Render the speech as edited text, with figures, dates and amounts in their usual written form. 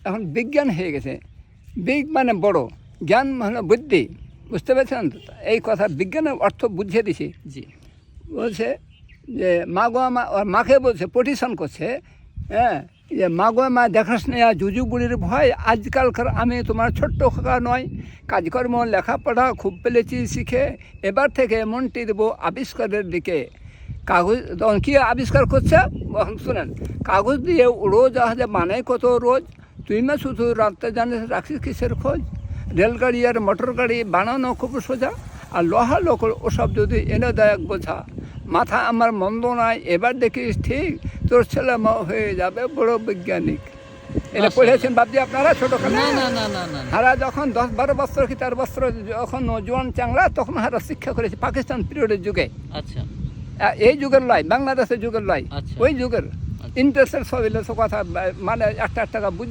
এখন বিজ্ঞান হয়ে গেছে, মানে বড়, জ্ঞান হলো বুদ্ধি, বুঝতে পেরেছেন তো? এই কথা বিজ্ঞানের অর্থ বুঝিয়ে দিছি। জি। বলছে যে মা গো মা, ওর মাকে বলছে, পটিশন করছে, হ্যাঁ, যে মা গো মা দেখাস না জুজু বুড়ির ভয়, আজকালকার আমি তোমার ছোট্ট খোকা নয়, কাজকর্ম লেখাপড়া খুব পেলেছি শিখে, এবার থেকে মনটি দেবো আবিষ্কারের দিকে। কাগজ তখন কী আবিষ্কার করছে শুনেন, কাগজ দিয়ে উড়োজাহাজে বানায় কত রোজ, তুই না শুধু রাত্রে জানিস রাখিস কিসের খোঁজ, রেলগাড়ি আর মোটর গাড়ি বানানো খুব সোজা, আর লোহা লোকর ওসব যদি এনে দেয় এক বোঝা, মাথা আমার মন্দ নয় এবার দেখিস ঠিক, তোর ছেলে হয়ে যাবে বড় বৈজ্ঞানিক। এটা পড়েছেন বাবজি আপনারা ছোটোখানে? না না না না না। হারা যখন 10-12 বছর কি 13 বছর যখন জোয়ান চাংলা, তখন হারা শিক্ষা করেছে পাকিস্তান পিরিয়ডের যুগে। আচ্ছা এই যুগের লাই, বাংলাদেশের যুগের লাই, আচ্ছা। ওই যুগের ইন্টারেস্টের সব কথা, মানে একটা বুঝ